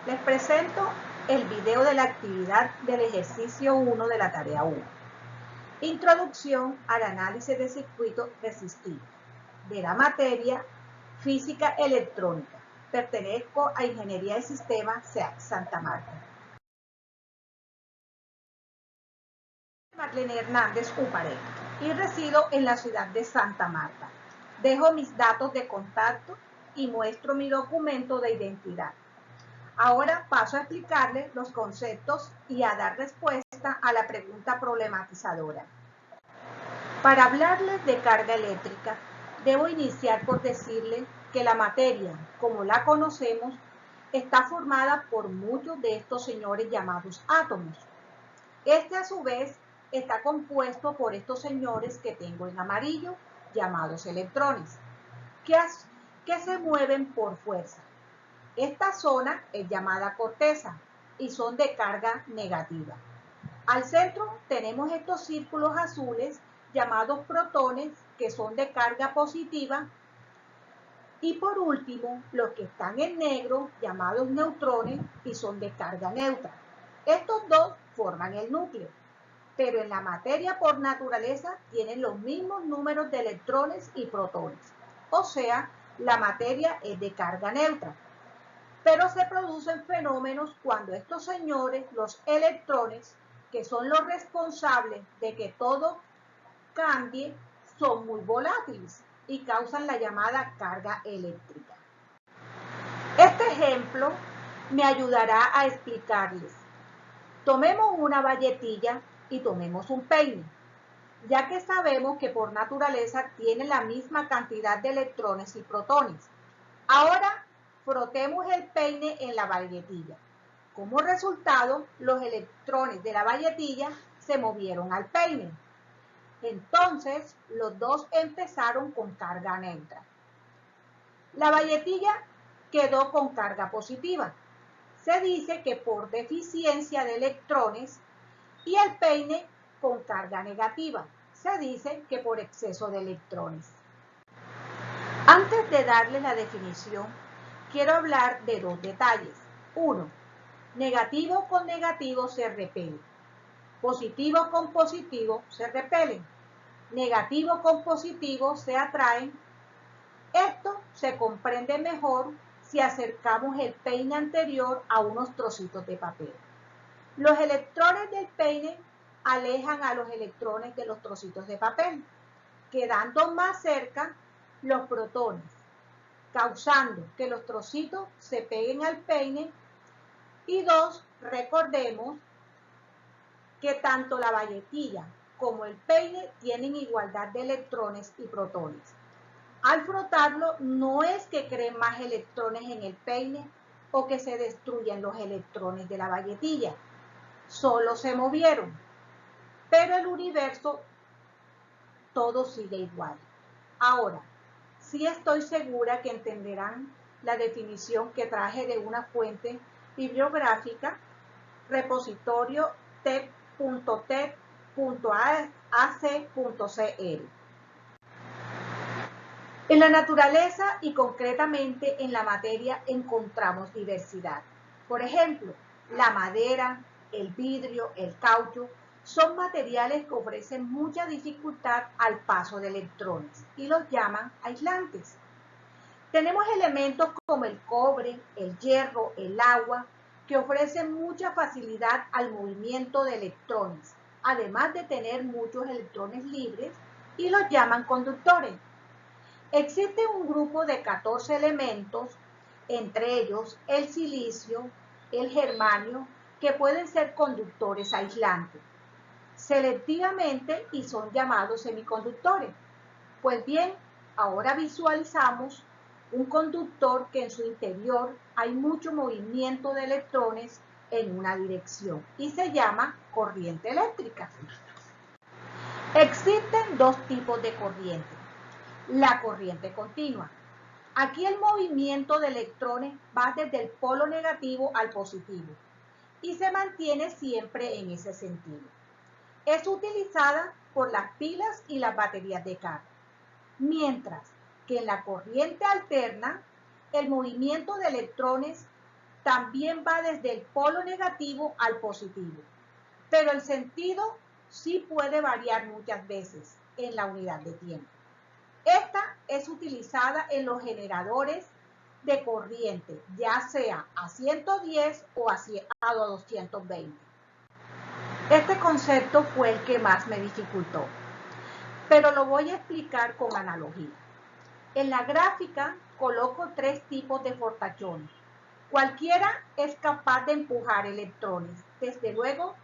Les presento el video de la actividad del ejercicio 1 de la tarea 1. Introducción al análisis de circuitos resistivos de la materia física electrónica. Pertenezco a Ingeniería de Sistemas SEAC Santa Marta. Marlene Hernández Uparé y resido en la ciudad de Santa Marta. Dejo mis datos de contacto y muestro mi documento de identidad. Ahora paso a explicarles los conceptos y a dar respuesta a la pregunta problematizadora. Para hablarles de carga eléctrica, debo iniciar por decirles que la materia, como la conocemos, está formada por muchos de estos señores llamados átomos. Este, a su vez, está compuesto por estos señores que tengo en amarillo, llamados electrones, que se mueven por fuerza. Esta zona es llamada corteza y son de carga negativa. Al centro tenemos estos círculos azules llamados protones que son de carga positiva. Y por último, los que están en negro llamados neutrones y son de carga neutra. Estos dos forman el núcleo, pero en la materia por naturaleza tienen los mismos números de electrones y protones. O sea, la materia es de carga neutra. Pero se producen fenómenos cuando estos señores, los electrones, que son los responsables de que todo cambie, son muy volátiles y causan la llamada carga eléctrica. Este ejemplo me ayudará a explicarles. Tomemos una bayetilla y tomemos un peine, ya que sabemos que por naturaleza tienen la misma cantidad de electrones y protones. Ahora, frotemos el peine en la bayetilla. Como resultado, los electrones de la bayetilla se movieron al peine. Entonces, los dos empezaron con carga neutra. La bayetilla quedó con carga positiva. Se dice que por deficiencia de electrones, y el peine con carga negativa. Se dice que por exceso de electrones. Antes de darle la definición, quiero hablar de dos detalles. 1. Negativo con negativo se repele. Positivo con positivo se repelen. Negativo con positivo se atraen. Esto se comprende mejor si acercamos el peine anterior a unos trocitos de papel. Los electrones del peine alejan a los electrones de los trocitos de papel, quedando más cerca los protones, causando que los trocitos se peguen al peine. Y 2, recordemos que tanto la bayetilla como el peine tienen igualdad de electrones y protones. Al frotarlo, no es que creen más electrones en el peine o que se destruyan los electrones de la bayetilla, solo se movieron, pero el universo todo sigue igual. Ahora, sí estoy segura que entenderán la definición que traje de una fuente bibliográfica, repositorio tec.tec.ac.cl. En la naturaleza y concretamente en la materia encontramos diversidad. Por ejemplo, la madera, el vidrio, el caucho, son materiales que ofrecen mucha dificultad al paso de electrones y los llaman aislantes. Tenemos elementos como el cobre, el hierro, el agua, que ofrecen mucha facilidad al movimiento de electrones, además de tener muchos electrones libres y los llaman conductores. Existe un grupo de 14 elementos, entre ellos el silicio, el germanio, que pueden ser conductores aislantes selectivamente y son llamados semiconductores. Pues bien, ahora visualizamos un conductor que en su interior hay mucho movimiento de electrones en una dirección y se llama corriente eléctrica. Existen dos tipos de corriente. La corriente continua. Aquí el movimiento de electrones va desde el polo negativo al positivo y se mantiene siempre en ese sentido. Es utilizada por las pilas y las baterías de carga, mientras que en la corriente alterna el movimiento de electrones también va desde el polo negativo al positivo, pero el sentido sí puede variar muchas veces en la unidad de tiempo. Esta es utilizada en los generadores de corriente, ya sea a 110 o a 220. Este concepto fue el que más me dificultó, pero lo voy a explicar con analogía. En la gráfica coloco 3 tipos de fortachones. Cualquiera es capaz de empujar electrones. Desde luego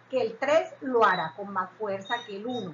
que el 3 lo hará con más fuerza que el 1.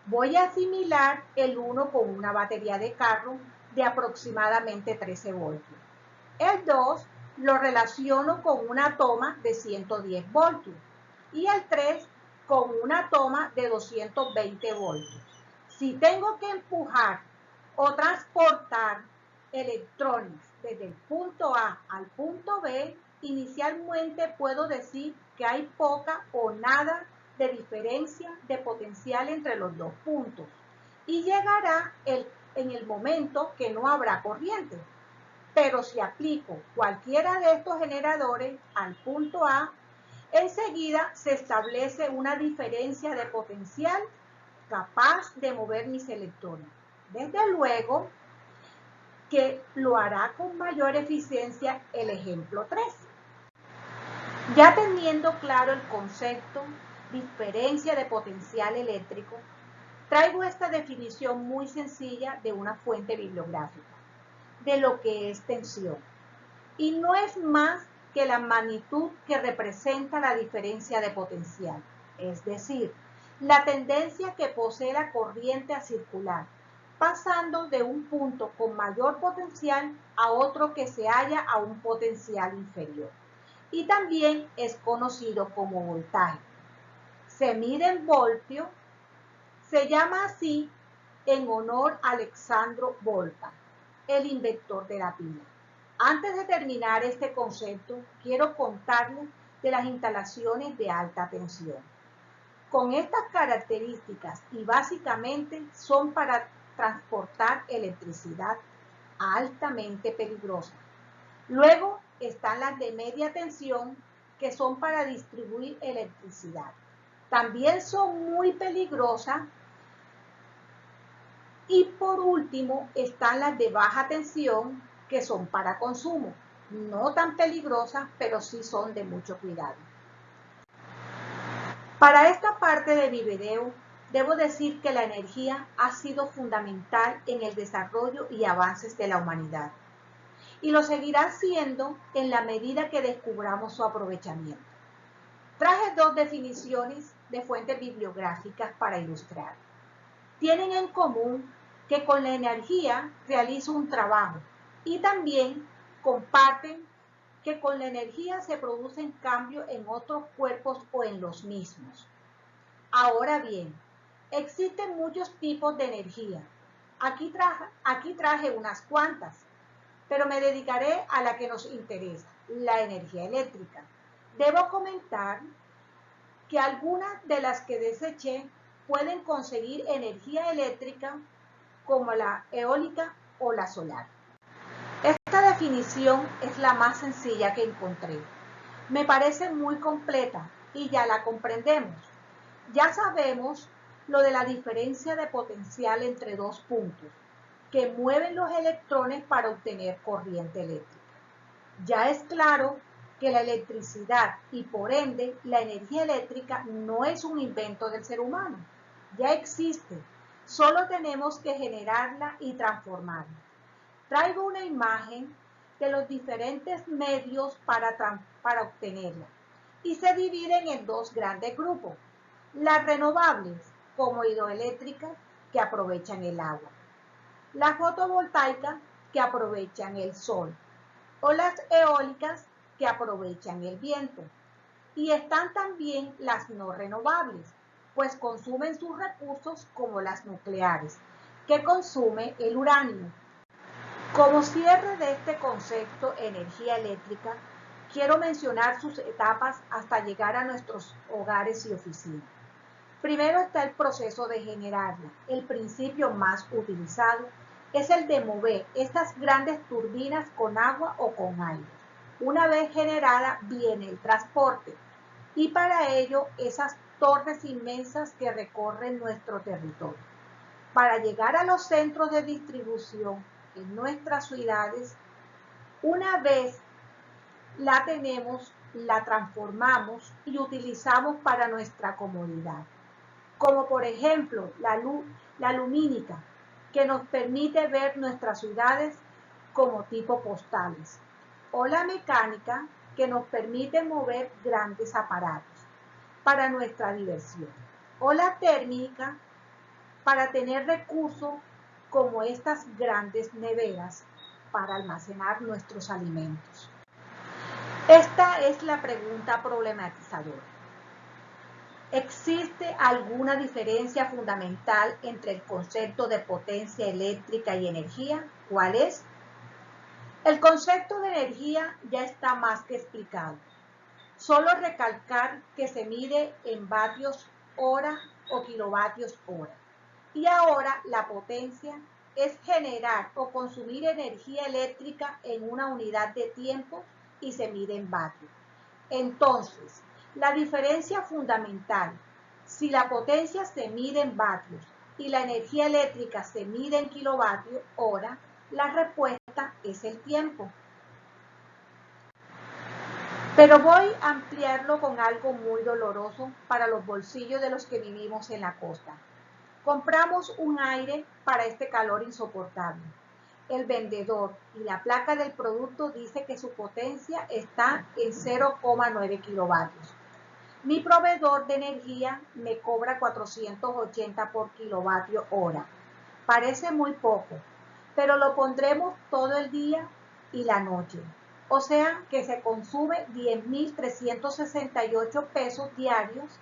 Voy a asimilar el 1 con una batería de carro de aproximadamente 13 voltios. El 2 lo relaciono con una toma de 110 voltios y el 3 con una toma de 220 voltios. Si tengo que empujar o transportar electrones desde el punto A al punto B, inicialmente puedo decir que hay poca o nada de diferencia de potencial entre los dos puntos y llegará en el momento que no habrá corriente. Pero si aplico cualquiera de estos generadores al punto A, enseguida se establece una diferencia de potencial capaz de mover mis electrones. Desde luego que lo hará con mayor eficiencia el ejemplo 3. Ya teniendo claro el concepto, diferencia de potencial eléctrico, traigo esta definición muy sencilla de una fuente bibliográfica, de lo que es tensión. Y no es más que la magnitud que representa la diferencia de potencial, es decir, la tendencia que posee la corriente a circular, pasando de un punto con mayor potencial a otro que se halla a un potencial inferior. Y también es conocido como voltaje. Se mide en voltio, se llama así en honor a Alexandro Volta, el inventor de la pila. Antes de terminar este concepto, quiero contarles de las instalaciones de alta tensión. Con estas características y básicamente son para transportar electricidad altamente peligrosa. Luego están las de media tensión, que son para distribuir electricidad. También son muy peligrosas. Y por último están las de baja tensión, que son para consumo. No tan peligrosas, pero sí son de mucho cuidado. Para esta parte de mi video, debo decir que la energía ha sido fundamental en el desarrollo y avances de la humanidad. Y lo seguirá siendo en la medida que descubramos su aprovechamiento. Traje 2 definiciones de fuentes bibliográficas para ilustrar. Tienen en común que con la energía realizo un trabajo y también comparten que con la energía se producen cambios en otros cuerpos o en los mismos. Ahora bien, existen muchos tipos de energía. Aquí traje unas cuantas, pero me dedicaré a la que nos interesa, la energía eléctrica. Debo comentar que algunas de las que deseché pueden conseguir energía eléctrica como la eólica o la solar. Esta definición es la más sencilla que encontré. Me parece muy completa y ya la comprendemos. Ya sabemos lo de la diferencia de potencial entre dos puntos que mueven los electrones para obtener corriente eléctrica. Ya es claro que la electricidad y por ende la energía eléctrica no es un invento del ser humano. Ya existe. Solo tenemos que generarla y transformarla. Traigo una imagen de los diferentes medios para obtenerla y se dividen en 2 grandes grupos. Las renovables, como hidroeléctricas, que aprovechan el agua. Las fotovoltaicas, que aprovechan el sol. O las eólicas, que aprovechan el viento. Y están también las no renovables, pues consumen sus recursos, como las nucleares, que consume el uranio. Como cierre de este concepto energía eléctrica, quiero mencionar sus etapas hasta llegar a nuestros hogares y oficinas. Primero está el proceso de generarla. El principio más utilizado es el de mover estas grandes turbinas con agua o con aire. Una vez generada viene el transporte y para ello esas torres inmensas que recorren nuestro territorio. Para llegar a los centros de distribución en nuestras ciudades, una vez la tenemos, la transformamos y utilizamos para nuestra comodidad. Como por ejemplo la lumínica, que nos permite ver nuestras ciudades como tipo postales. O la mecánica, que nos permite mover grandes aparatos para nuestra diversión. O la térmica, para tener recursos como estas grandes neveras para almacenar nuestros alimentos. Esta es la pregunta problematizadora. ¿Existe alguna diferencia fundamental entre el concepto de potencia eléctrica y energía? ¿Cuál es? El concepto de energía ya está más que explicado. Solo recalcar que se mide en vatios hora o kilovatios hora. Y ahora la potencia es generar o consumir energía eléctrica en una unidad de tiempo y se mide en vatios. Entonces, la diferencia fundamental, si la potencia se mide en vatios y la energía eléctrica se mide en kilovatios hora, la respuesta es el tiempo. Pero voy a ampliarlo con algo muy doloroso para los bolsillos de los que vivimos en la costa. Compramos un aire para este calor insoportable. El vendedor y la placa del producto dice que su potencia está en 0,9 kilovatios. Mi proveedor de energía me cobra 480 por kilovatio hora. Parece muy poco, pero lo pondremos todo el día y la noche. O sea que se consume 10.368 pesos diarios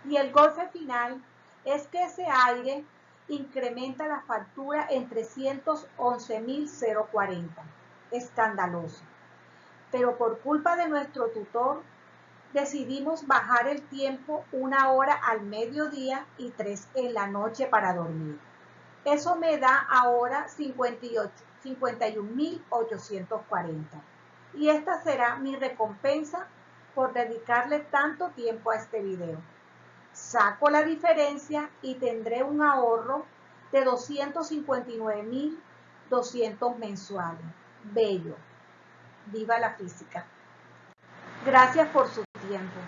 y el golpe final es que ese aire incrementa la factura en 311.040. Escandaloso. Pero por culpa de nuestro tutor, decidimos bajar el tiempo 1 hora al mediodía y 3 en la noche para dormir. Eso me da ahora 51.840. Y esta será mi recompensa por dedicarle tanto tiempo a este video. Saco la diferencia y tendré un ahorro de 259.200 mensuales. Bello. Viva la física. Gracias por su tiempo.